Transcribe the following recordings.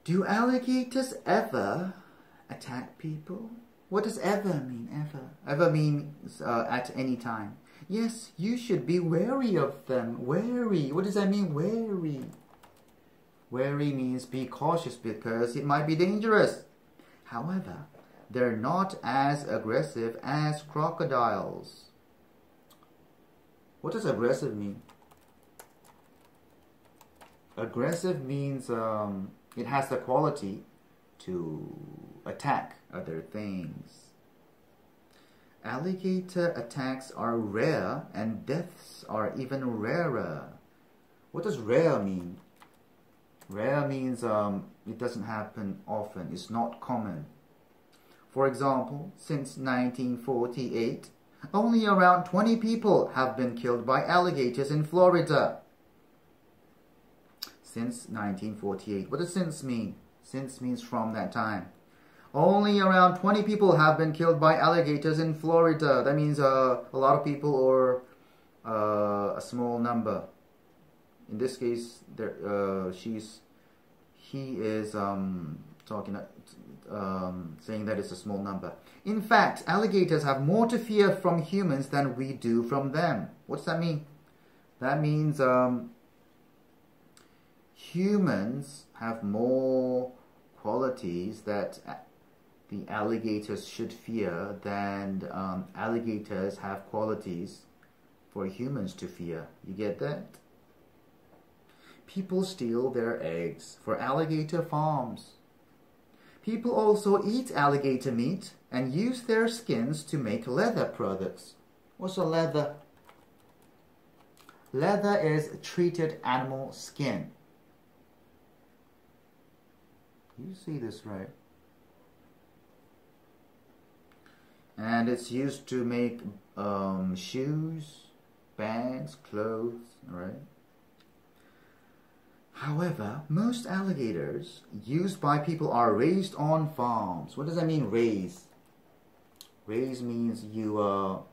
Do alligators ever attack people? What does ever mean, ever? Ever means at any time. Yes, you should be wary of them. Wary. What does that mean, wary? Wary means be cautious because it might be dangerous. However, they're not as aggressive as crocodiles. What does aggressive mean? Aggressive means it has the quality to attack other things. Alligator attacks are rare and deaths are even rarer. What does rare mean? Rare means it doesn't happen often. It's not common. For example, since 1948, only around 20 people have been killed by alligators in Florida. Since 1948. What does since mean? Since means from that time. Only around 20 people have been killed by alligators in Florida. That means a lot of people or a small number. In this case, he is saying that it's a small number. In fact, alligators have more to fear from humans than we do from them. What's that mean? That means humans have more qualities that the alligators should fear than alligators have qualities for humans to fear. You get that? People steal their eggs for alligator farms. People also eat alligator meat and use their skins to make leather products. What's a leather? Leather is treated animal skin. You see this, right? And it's used to make shoes, bags, clothes, right? However, most alligators used by people are raised on farms. What does that mean, raise? Raise means you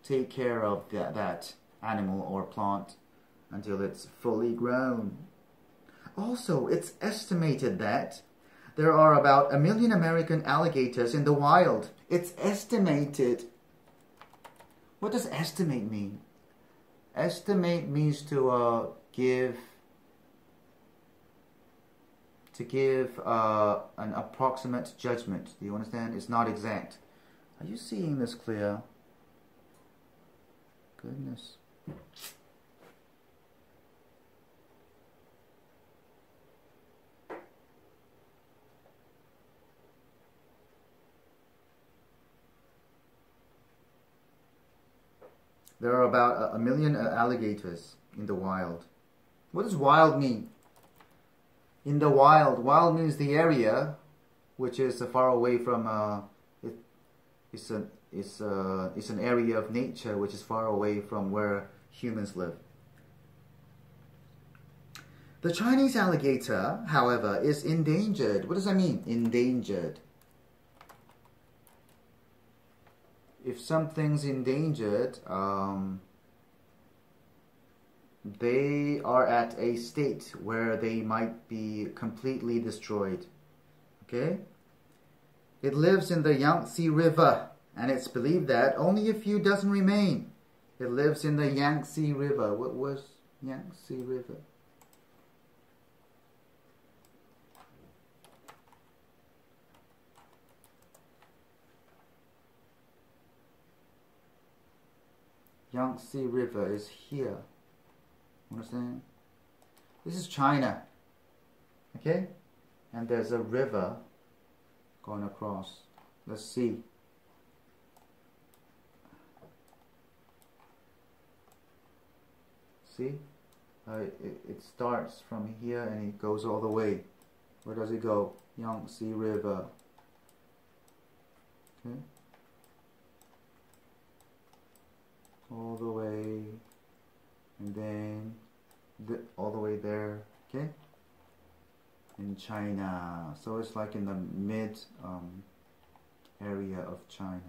take care of that animal or plant until it's fully grown. Also, it's estimated that there are about 1 million American alligators in the wild. It's estimated. What does estimate mean? Estimate means to give an approximate judgment. Do you understand? It's not exact. Are you seeing this clear? Goodness. There are about 1 million alligators in the wild. What does wild mean? In the wild, wild means the area which is far away from. It's an area of nature which is far away from where humans live. The Chinese alligator, however, is endangered. What does that mean? Endangered. If something's endangered, they are at a state where they might be completely destroyed. Okay? It lives in the Yangtze River, and it's believed that only a few dozen remain. It lives in the Yangtze River. What was Yangtze River? Yangtze River is here. Understand? This is China. Okay? And there's a river going across. Let's see. See? It starts from here and it goes all the way. Where does it go? Yangtze River. Okay? All the way, and then all the way there, okay, in China. So it's like in the mid area of China.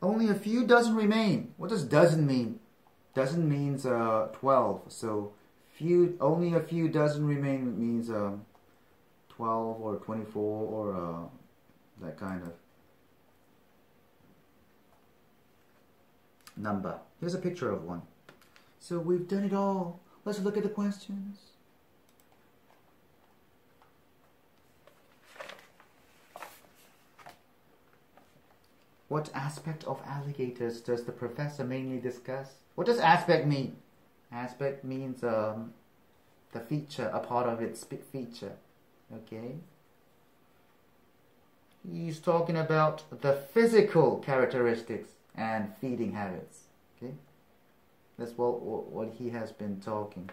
Only a few dozen remain. What does dozen mean? Dozen means 12, so only a few dozen remain means 12 or 24 or that kind of number. Here's a picture of one. So we've done it all. Let's look at the questions. What aspect of alligators does the professor mainly discuss? What does aspect mean? Aspect means the feature, a part of its feature. Okay. He's talking about the physical characteristics and feeding habits. Okay. That's what he has been talking.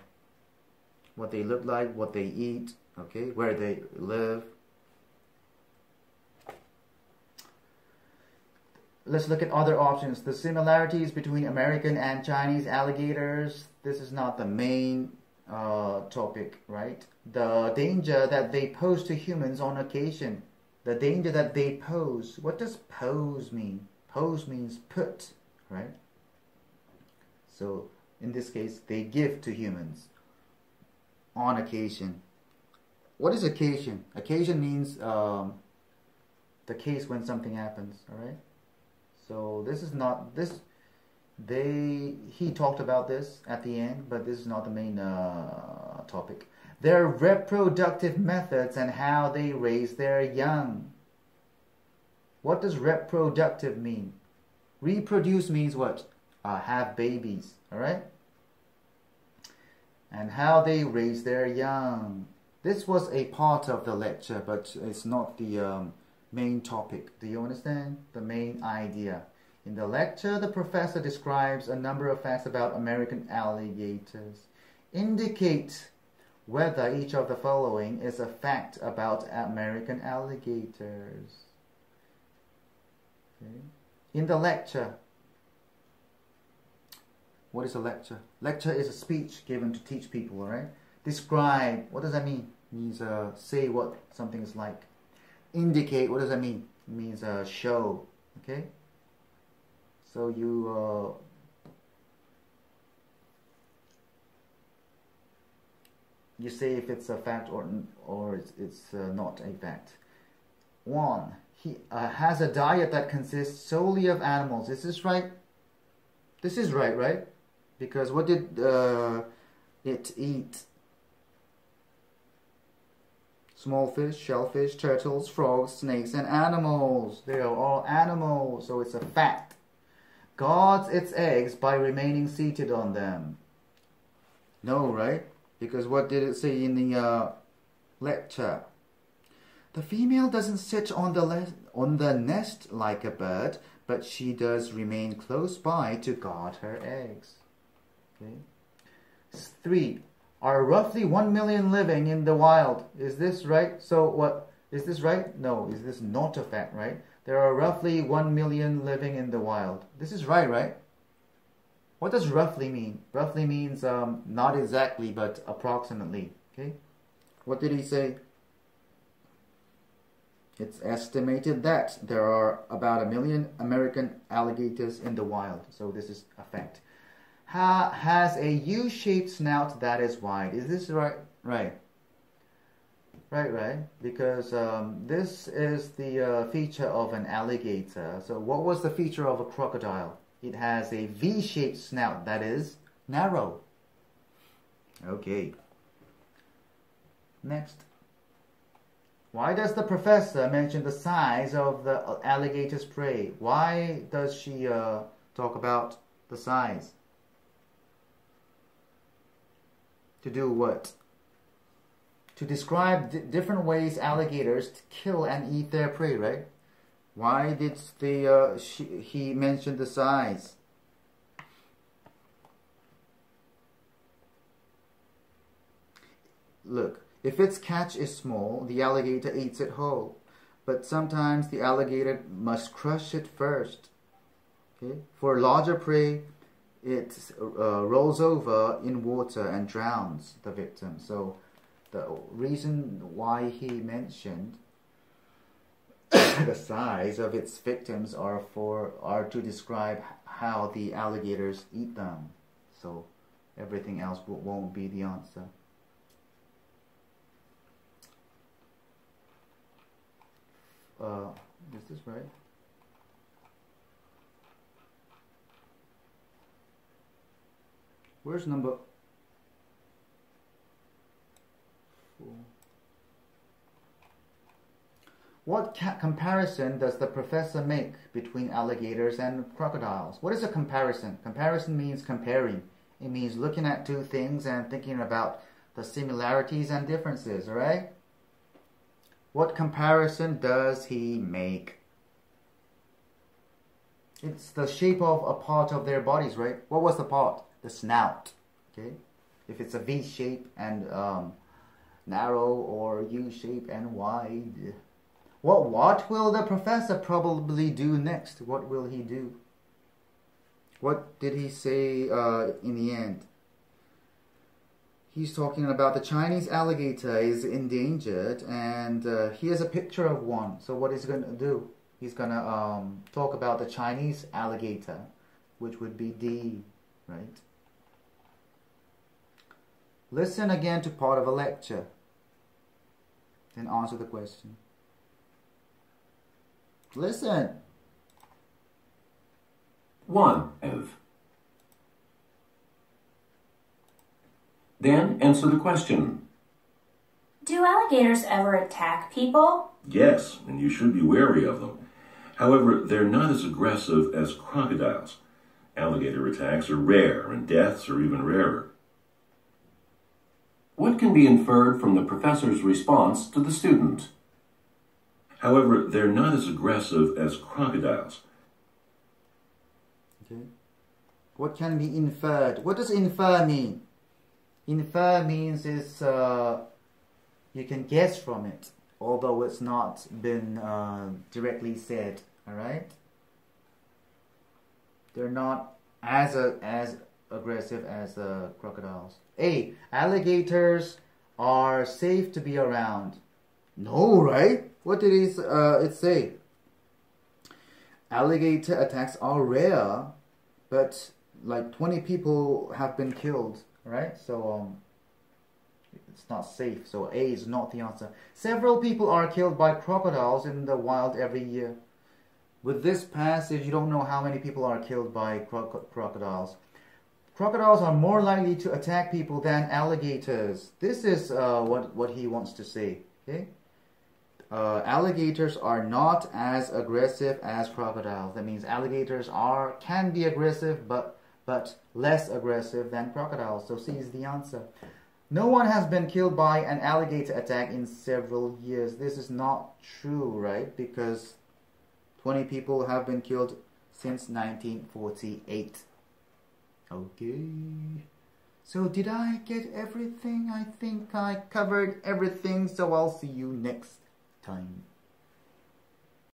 What they look like, what they eat, okay, where they live. Let's look at other options. The similarities between American and Chinese alligators. This is not the main topic, right? The danger that they pose to humans on occasion. The danger that they pose. What does pose mean? Pose means put, right? So in this case, they give to humans on occasion. What is occasion? Occasion means the case when something happens, all right? So this is not this. He talked about this at the end, but this is not the main topic. Their reproductive methods and how they raise their young. What does reproductive mean? Reproduce means what? Have babies, all right? And how they raise their young. This was a part of the lecture, but it's not the main topic. Do you understand? The main idea. In the lecture, the professor describes a number of facts about American alligators. Indicate whether each of the following is a fact about American alligators. Okay. In the lecture, what is a lecture? Lecture is a speech given to teach people, alright? Describe, what does that mean? It means say what something is like. Indicate, what does that mean? It means show, okay? So you say if it's a fact or it's not a fact. 1. He has a diet that consists solely of animals. Is this right? This is right, right? Because what did it eat? Small fish, shellfish, turtles, frogs, snakes, and animals. They are all animals, so it's a fact. Guards its eggs by remaining seated on them. No, right? Because what did it say in the lecture? The female doesn't sit on the nest like a bird, but she does remain close by to guard her eggs. Okay. 3. Are roughly 1 million living in the wild. Is this right? So what? Is this right? No. Is this not a fact, right? There are roughly 1 million living in the wild. This is right, right? What does roughly mean? Roughly means not exactly, but approximately. Okay. What did he say? It's estimated that there are about 1 million American alligators in the wild. So this is a fact. Has a U-shaped snout that is wide. Is this right? Right. Right. Because this is the feature of an alligator. So what was the feature of a crocodile? It has a V-shaped snout that is narrow. Okay. Next. Why does the professor mention the size of the alligator's prey? Why does she talk about the size? To do what? To describe different ways alligators kill and eat their prey, right? Why did he mention the size? Look, if its catch is small, the alligator eats it whole. But sometimes the alligator must crush it first. Okay? For larger prey, it rolls over in water and drowns the victim. So the reason why he mentioned the size of its victims are to describe how the alligators eat them. So Everything else won't be the answer. Is this right? Where's number 4? What comparison does the professor make between alligators and crocodiles? What is a comparison? Comparison means comparing. It means looking at two things and thinking about the similarities and differences, alright? What comparison does he make? It's the shape of a part of their bodies, right? What was the part? The snout, okay? If it's a V shape and narrow, or U shape and wide. What will the professor probably do next? What will he do? What did he say in the end? He's talking about the Chinese alligator is endangered, and here's a picture of one. So what is he going to do? He's going to talk about the Chinese alligator, which would be D, right? Listen again to part of a lecture, then answer the question. Listen. 1. Then answer the question. Do alligators ever attack people? Yes, and you should be wary of them. However, they're not as aggressive as crocodiles. Alligator attacks are rare, and deaths are even rarer. What can be inferred from the professor's response to the student? However, they're not as aggressive as crocodiles. Okay. What can be inferred? What does infer mean? Infer means it's you can guess from it, although it's not been directly said. All right. They're not as aggressive as crocodiles. A. Alligators are safe to be around. No, right? What did it say? Alligator attacks are rare, but like 20 people have been killed, right? So it's not safe. So A is not the answer. Several people are killed by crocodiles in the wild every year. With this passage, you don't know how many people are killed by crocodiles. Crocodiles are more likely to attack people than alligators. This is what he wants to say. Okay. Alligators are not as aggressive as crocodiles. That means alligators can be aggressive, but less aggressive than crocodiles. So C is the answer. No one has been killed by an alligator attack in several years. This is not true, right? Because 20 people have been killed since 1948. Okay. So did I get everything? I think I covered everything. So I'll see you next time.